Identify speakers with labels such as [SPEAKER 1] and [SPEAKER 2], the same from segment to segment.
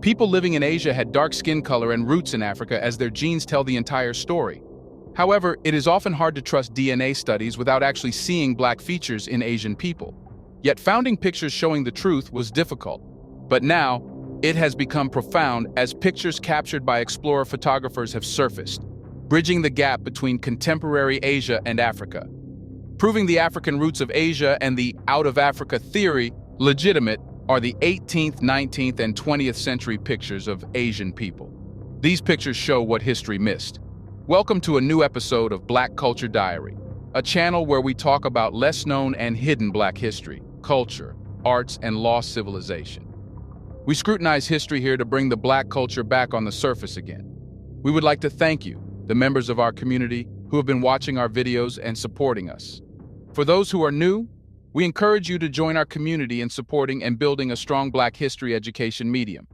[SPEAKER 1] People living in Asia had dark skin color and roots in Africa as their genes tell the entire story. However, it is often hard to trust DNA studies without actually seeing black features in Asian people. Yet finding pictures showing the truth was difficult. But now, it has become profound as pictures captured by explorer photographers have surfaced, bridging the gap between contemporary Asia and Africa. Proving the African roots of Asia and the out-of-Africa theory legitimate are the 18th, 19th, and 20th century pictures of Asian people. These pictures show what history missed. Welcome to a new episode of Black Culture Diary, a channel where we talk about less-known and hidden Black history, culture, arts, and lost civilization. We scrutinize history here to bring the Black culture back on the surface again. We would like to thank you, the members of our community who have been watching our videos and supporting us. For those who are new, we encourage you to join our community in supporting and building a strong Black history education medium.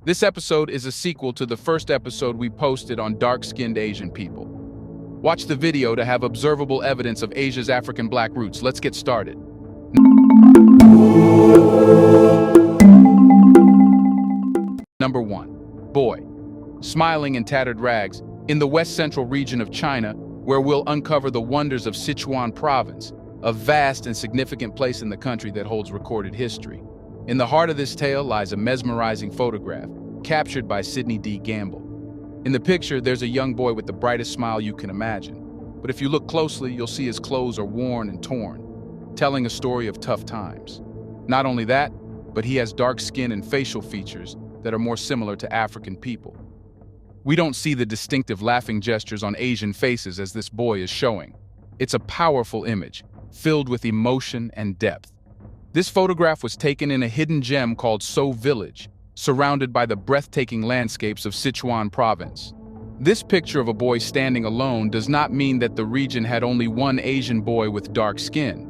[SPEAKER 1] This episode is a sequel to the first episode we posted on dark-skinned Asian people. Watch the video to have observable evidence of Asia's African Black roots. Let's get started. Number 1. Boy. Smiling in tattered rags, in the west-central region of China, where we'll uncover the wonders of Sichuan province, a vast and significant place in the country that holds recorded history. In the heart of this tale lies a mesmerizing photograph, captured by Sidney D. Gamble. In the picture, there's a young boy with the brightest smile you can imagine. But if you look closely, you'll see his clothes are worn and torn, telling a story of tough times. Not only that, but he has dark skin and facial features that are more similar to African people. We don't see the distinctive laughing gestures on Asian faces as this boy is showing. It's a powerful image, filled with emotion and depth. This photograph was taken in a hidden gem called So Village, surrounded by the breathtaking landscapes of Sichuan province. This picture of a boy standing alone does not mean that the region had only one Asian boy with dark skin.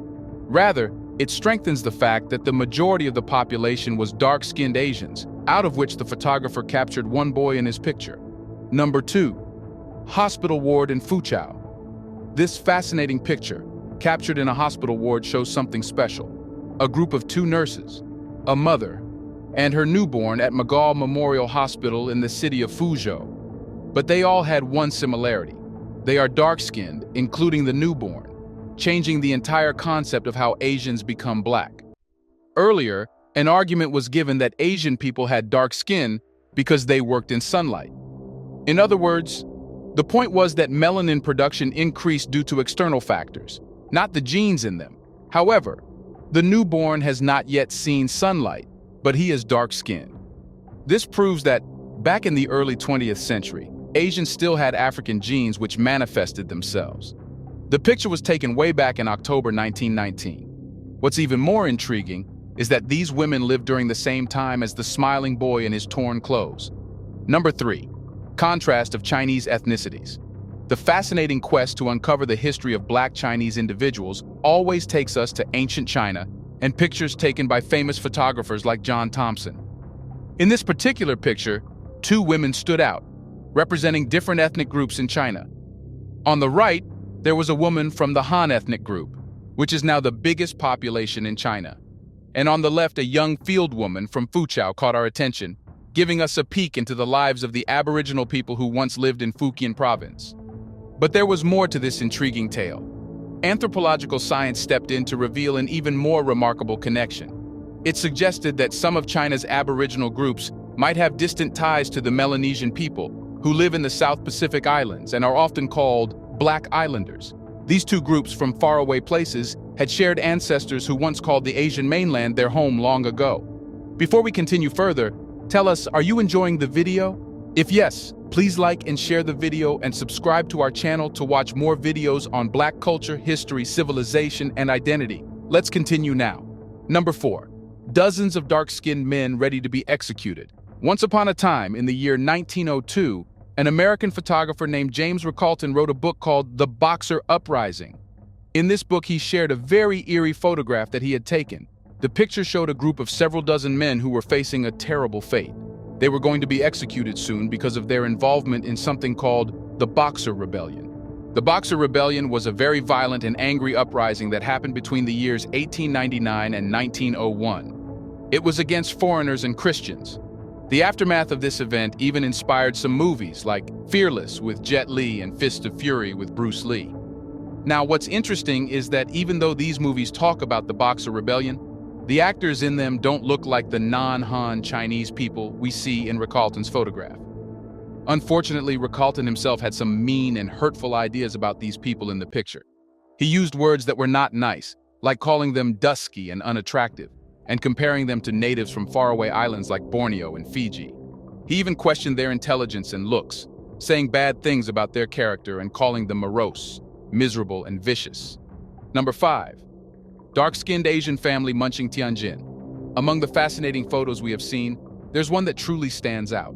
[SPEAKER 1] Rather, it strengthens the fact that the majority of the population was dark-skinned Asians, out of which the photographer captured one boy in his picture. Number 2. Hospital ward in Fujo. This fascinating picture, captured in a hospital ward, shows something special. A group of 2 nurses, a mother, and her newborn at Magal Memorial Hospital in the city of Fujo. But they all had one similarity. They are dark-skinned, including the newborn, changing the entire concept of how Asians become black. Earlier, an argument was given that Asian people had dark skin because they worked in sunlight. In other words, the point was that melanin production increased due to external factors, not the genes in them. However, the newborn has not yet seen sunlight, but he is dark-skinned. This proves that, back in the early 20th century, Asians still had African genes which manifested themselves. The picture was taken way back in October 1919. What's even more intriguing is that these women lived during the same time as the smiling boy in his torn clothes. Number 3. Contrast of Chinese ethnicities. The fascinating quest to uncover the history of Black Chinese individuals always takes us to ancient China and pictures taken by famous photographers like John Thompson. In this particular picture, 2 women stood out, representing different ethnic groups in China. On the right, there was a woman from the Han ethnic group, which is now the biggest population in China. And on the left, a young field woman from Fuchao caught our attention, giving us a peek into the lives of the Aboriginal people who once lived in Fujian province. But there was more to this intriguing tale. Anthropological science stepped in to reveal an even more remarkable connection. It suggested that some of China's Aboriginal groups might have distant ties to the Melanesian people, who live in the South Pacific Islands and are often called Black Islanders. These 2 groups from faraway places had shared ancestors who once called the Asian mainland their home long ago. Before we continue further, tell us, are you enjoying the video? If yes, please like and share the video and subscribe to our channel to watch more videos on Black culture, history, civilization, and identity. Let's continue now. Number 4. Dozens of dark-skinned men ready to be executed. Once upon a time, in the year 1902, an American photographer named James Ricalton wrote a book called The Boxer Uprising. In this book, he shared a very eerie photograph that he had taken. The picture showed a group of several dozen men who were facing a terrible fate. They were going to be executed soon because of their involvement in something called the Boxer Rebellion. The Boxer Rebellion was a very violent and angry uprising that happened between the years 1899 and 1901. It was against foreigners and Christians. The aftermath of this event even inspired some movies like Fearless with Jet Li and Fist of Fury with Bruce Lee. Now, what's interesting is that even though these movies talk about the Boxer Rebellion, the actors in them don't look like the non-Han Chinese people we see in Recalton's photograph. Unfortunately, Recalton himself had some mean and hurtful ideas about these people in the picture. He used words that were not nice, like calling them dusky and unattractive, and comparing them to natives from faraway islands like Borneo and Fiji. He even questioned their intelligence and looks, saying bad things about their character and calling them morose, miserable, and vicious. Number 5. Dark-skinned Asian family munching Tianjin. Among the fascinating photos we have seen, there's one that truly stands out.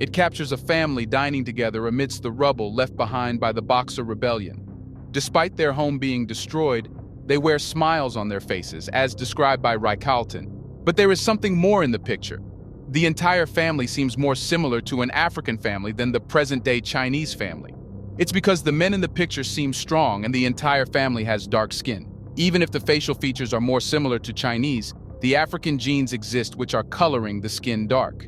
[SPEAKER 1] It captures a family dining together amidst the rubble left behind by the Boxer Rebellion. Despite their home being destroyed, they wear smiles on their faces, as described by Recalton. But there is something more in the picture. The entire family seems more similar to an African family than the present-day Chinese family. It's because the men in the picture seem strong and the entire family has dark skin. Even if the facial features are more similar to Chinese, the African genes exist which are coloring the skin dark.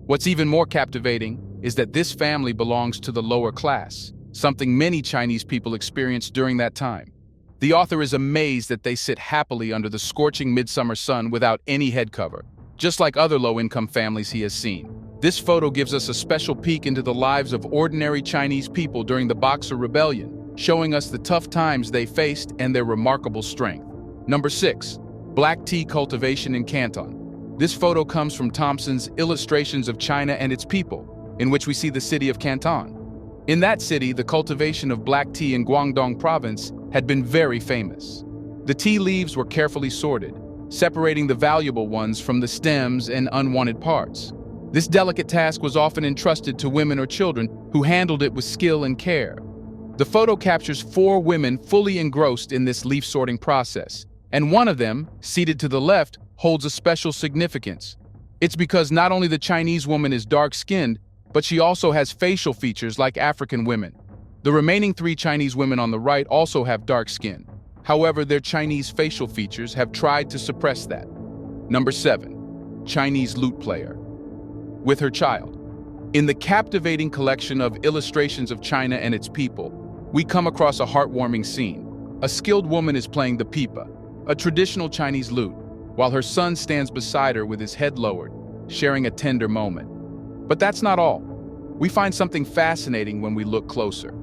[SPEAKER 1] What's even more captivating is that this family belongs to the lower class, something many Chinese people experienced during that time. The author is amazed that they sit happily under the scorching midsummer sun without any head cover, just like other low-income families he has seen. This photo gives us a special peek into the lives of ordinary Chinese people during the Boxer Rebellion, showing us the tough times they faced and their remarkable strength. Number 6. Black tea cultivation in Canton. This photo comes from Thompson's Illustrations of China and Its People, in which we see the city of Canton. In that city, the cultivation of black tea in Guangdong province had been very famous. The tea leaves were carefully sorted, separating the valuable ones from the stems and unwanted parts. This delicate task was often entrusted to women or children who handled it with skill and care. The photo captures 4 women fully engrossed in this leaf sorting process, and one of them, seated to the left, holds a special significance. It's because not only the Chinese woman is dark-skinned, but she also has facial features like African women. The remaining 3 Chinese women on the right also have dark skin. However, their Chinese facial features have tried to suppress that. Number 7. Chinese lute player. With her child. In the captivating collection of Illustrations of China and Its People, we come across a heartwarming scene. A skilled woman is playing the Pipa, a traditional Chinese lute, while her son stands beside her with his head lowered, sharing a tender moment. But that's not all. We find something fascinating when we look closer.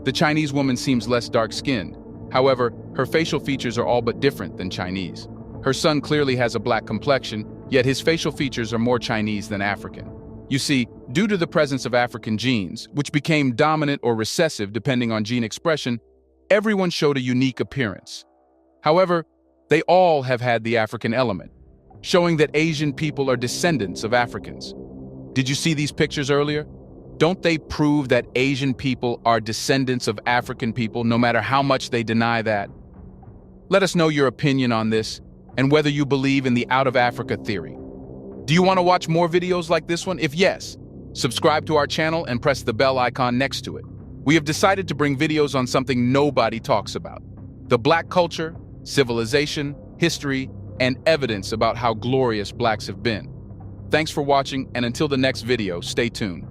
[SPEAKER 1] The Chinese woman seems less dark-skinned. However, her facial features are all but different than Chinese. Her son clearly has a black complexion, yet his facial features are more Chinese than African. You see, due to the presence of African genes, which became dominant or recessive depending on gene expression, everyone showed a unique appearance. However, they all have had the African element, showing that Asian people are descendants of Africans. Did you see these pictures earlier? Don't they prove that Asian people are descendants of African people, no matter how much they deny that? Let us know your opinion on this, and whether you believe in the Out of Africa theory. Do you want to watch more videos like this one? If yes, subscribe to our channel and press the bell icon next to it. We have decided to bring videos on something nobody talks about: the Black culture, civilization, history, and evidence about how glorious Blacks have been. Thanks for watching, and until the next video, stay tuned.